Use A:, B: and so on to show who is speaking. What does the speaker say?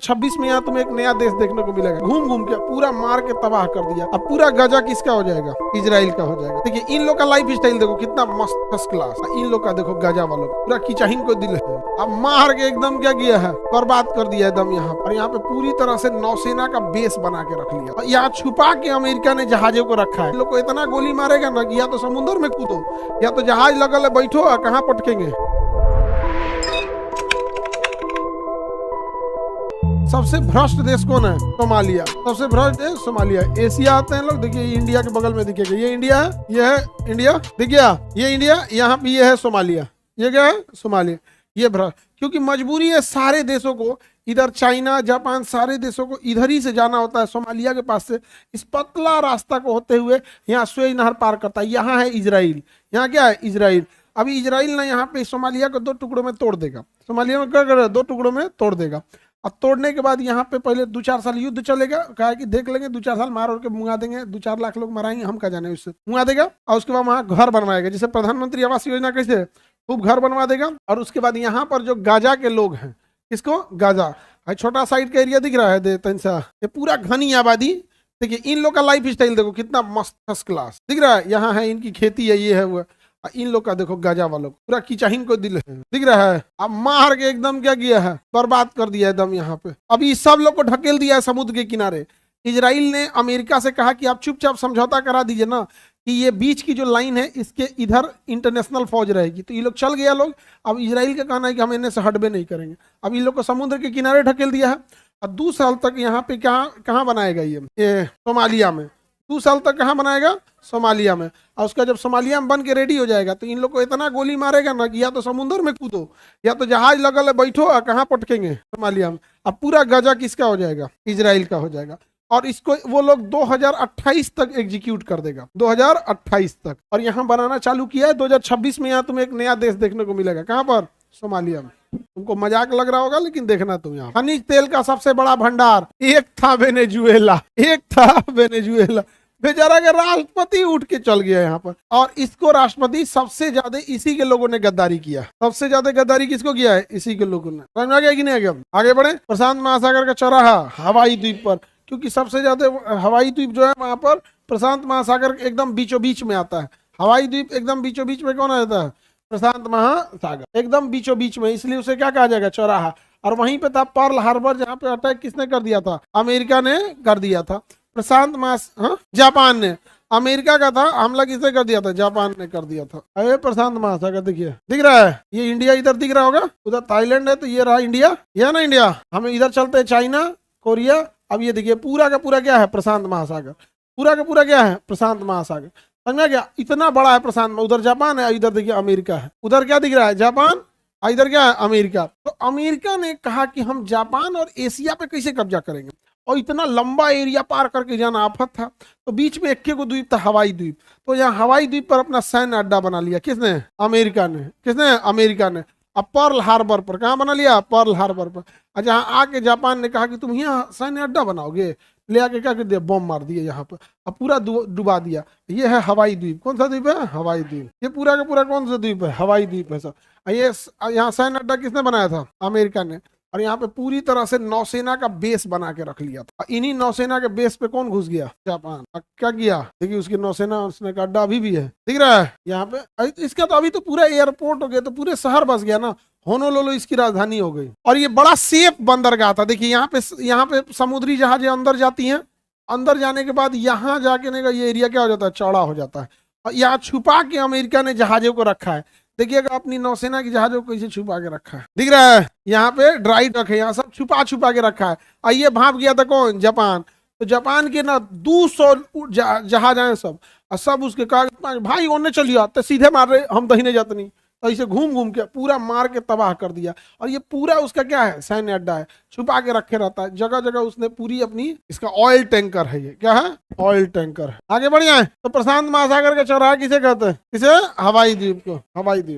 A: 26 में यहाँ तुम्हें एक नया देश देखने को मिलेगा। घूम घूम के पूरा मार के तबाह कर दिया। अब पूरा गजा किसका हो जाएगा? इजराइल का हो जाएगा। देखिए इन लोग का लाइफ स्टाइल देखो कितना मस्त फर्स्ट क्लास। इन लोग का देखो गजा वालों पूरा किचाहिन को दिल है। अब मार के एकदम क्या किया है, बर्बाद कर दिया एकदम यहाँ पर। यहाँ पे पूरी तरह से नौसेना का बेस बना के रख लिया। यहाँ छुपा के अमेरिका ने जहाजों को रखा है। लोग को इतना गोली मारेगा ना कि या तो समुद्र में कूदो या तो जहाज लगल है बैठो, कहाँ पटकेंगे। सबसे भ्रष्ट देश कौन है? सोमालिया। सबसे भ्रष्ट देश सोमालिया। एशिया आते हैं लोग, देखिए इंडिया के बगल में दिखेगा, ये इंडिया है, ये है इंडिया, दिख गया ये इंडिया, यहाँ पे ये है सोमालिया। ये क्या है? सोमालिया। ये भ्रष्ट, क्योंकि मजबूरी है सारे देशों को, इधर चाइना जापान सारे देशों को इधर ही से जाना होता है, सोमालिया के पास से इस पतला रास्ता को होते हुए यहाँ सुएज नहर पार करता है। यहाँ है इजराइल, यहाँ क्या है? इजराइल। अभी इजराइल ना यहाँ पे सोमालिया को 2 टुकड़ों में तोड़ देगा। सोमालिया में क्या कर रहा है? 2 टुकड़ों में तोड़ देगा। अब तोड़ने के बाद यहाँ पे पहले 2-4 साल युद्ध चलेगा। कहा कि देख लेंगे 2-4 साल मार और के मुंगा देंगे, 2-4 लाख लोग मराएंगे, हम क्या जाने, उससे मुंगा देगा। और उसके बाद वहाँ घर बनवाएगा, जैसे प्रधानमंत्री आवास योजना कैसे खूब घर बनवा देगा। और उसके बाद यहाँ पर जो गाजा के लोग हैं, किसको? गाजा, छोटा साइड का एरिया दिख रहा है तनसा, ये पूरा घनी आबादी। देखिए इन लोग का लाइफ स्टाइल देखो कितना मस्त फर्स्ट क्लास दिख रहा है। यहाँ है इनकी खेती है, ये है वो। इन लोग का देखो गाजा वालों पूरा किचाहिन को दिल है, दिख रहा है। अब मार के एकदम क्या किया है, बर्बाद कर दिया एकदम यहाँ पे। अभी सब लोग को ढकेल दिया है समुद्र के किनारे। इजराइल ने अमेरिका से कहा कि आप चुपचाप समझौता करा दीजिए ना, कि ये बीच की जो लाइन है इसके इधर इंटरनेशनल फौज रहेगी। तो ये लोग चल गया लोग। अब इजराइल का कहना है कि हम इन्हें से हटबे नहीं करेंगे। अब इन लोग को समुद्र के किनारे ढकेल दिया है। और 2 साल तक यहाँ पे कहाँ बनाएगा ये सोमालिया में। 2 साल तक कहाँ बनाएगा? सोमालिया में। और उसका जब सोमालिया में बन के रेडी हो जाएगा तो इन लोग को इतना गोली मारेगा ना कि या तो समुद्र में कूदो या तो जहाज लगल है बैठो, कहाँ पटकेंगे? सोमालिया में। अब पूरा गजा किसका हो जाएगा? इजराइल का हो जाएगा। और इसको वो लोग 2028 तक एग्जीक्यूट कर देगा, 2028 तक। और यहाँ बनाना चालू किया है। 2026 में यहाँ तुम्हें एक नया देश देखने को मिलेगा। कहाँ पर? सोमालिया में। तुमको मजाक लग रहा होगा लेकिन देखना तुम, यहाँ खनिज तेल का सबसे बड़ा भंडार एक था वेनेजुएला, एक था वेनेजुएला। बेचारा का राष्ट्रपति उठ के चल गया यहाँ पर। और इसको राष्ट्रपति सबसे ज्यादा इसी के लोगों ने गद्दारी किया। सबसे ज्यादा गद्दारी किसको किया है? इसी के लोगों ने। समझ में आ गया कि नहीं आ गया? आगे बढ़े। प्रशांत महासागर का चौराहा हवाई द्वीप पर, क्योंकि सबसे ज्यादा हवाई द्वीप जो है वहां पर प्रशांत महासागर एकदम बीचों बीच में आता है। हवाई द्वीप एकदम बीचों बीच में कौन आता है? प्रशांत महासागर एकदम बीचों बीच में, इसलिए उसे क्या कहा जाएगा? चौराहा। और वहीं पे था पर्ल हार्बर, जहाँ पे अटैक किसने कर दिया था? अमेरिका ने कर दिया था। प्रशांत जापान ने। अमेरिका का था हमला, किसने कर दिया था? जापान ने कर दिया था। अरे प्रशांत महासागर देखिए, दिख रहा है ये इंडिया, इधर दिख रहा होगा, उधर थाईलैंड है, तो ये रहा इंडिया, ये ना इंडिया। हम इधर चलते हैं चाइना, कोरिया। अब ये देखिए पूरा का पूरा क्या है? प्रशांत महासागर। पूरा का पूरा क्या है? प्रशांत महासागर। समझ में गया? इतना बड़ा है प्रशांत। उधर जापान है, इधर देखिए अमेरिका है। उधर क्या दिख रहा है? जापान, इधर क्या है? अमेरिका। तो अमेरिका ने कहा कि हम जापान और एशिया पे कैसे कब्जा करेंगे, और इतना लंबा एरिया पार करके जाना आफत था। तो बीच में एक दूप था, हवाई द्वीप। तो यहाँ हवाई द्वीप पर अपना सैन्य अड्डा बना लिया। किसने? अमेरिका ने। किसने? अमेरिका ने। अब पर्ल हार्बर पर कहाँ बना लिया? पर्ल हार्बर पर। जहाँ आके जापान ने कहा कि तुम यहाँ सैन्य अड्डा बनाओगे, ले आके क्या कर दिया? बम मार दिया यहाँ पर। अब पूरा डुबा दिया। ये है हवाई द्वीप। कौन सा द्वीप है? हवाई द्वीप। ये पूरा का पूरा कौन सा द्वीप है? हवाई द्वीप है सर। ये यहाँ सैन्य अड्डा किसने बनाया था? अमेरिका ने। और यहाँ पे पूरी तरह से नौसेना का बेस बना के रख लिया था। इन्हीं नौसेना के बेस पे कौन घुस गया? जापान। क्या किया? देखिए उसकी नौसेना, उसने का अड्डा अभी भी है, दिख रहा है यहाँ पे। इसका तो अभी तो पूरा एयरपोर्ट हो गया, तो पूरे शहर बस गया ना। होनोलुलु इसकी राजधानी हो गई। और ये बड़ा सेफ बंदरगाह था। देखिए यहाँ पे समुद्री जहाजें अंदर जाती हैं। अंदर जाने के बाद यहाँ जाके नहीं, ये एरिया क्या हो जाता है? चौड़ा हो जाता है। और यहाँ छुपा के अमेरिका ने जहाजों को रखा है। देखिएगा अपनी नौसेना की जहाजों को कैसे छुपा के रखा है, दिख रहा है? यहाँ पे ड्राई डक है, यहाँ सब छुपा के रखा है। और ये भाग गया था कौन? जापान। तो जापान के ना 200 जहाज आए सब, और सब उसके कागज भाई ओने चलिए, तो सीधे मार रहे, हम दहीने जाते नहीं। तो ऐसे घूम घूम के पूरा मार के तबाह कर दिया। और ये पूरा उसका क्या है? सैन्य अड्डा है, छुपा के रखे रहता है जगह जगह। उसने पूरी अपनी, इसका ऑयल टैंकर है, ये क्या है? ऑयल टैंकर है। आगे बढ़ जाए तो प्रशांत महासागर का चौराहा किसे कहते हैं? किसे? हवाई द्वीप को। हवाई द्वीप।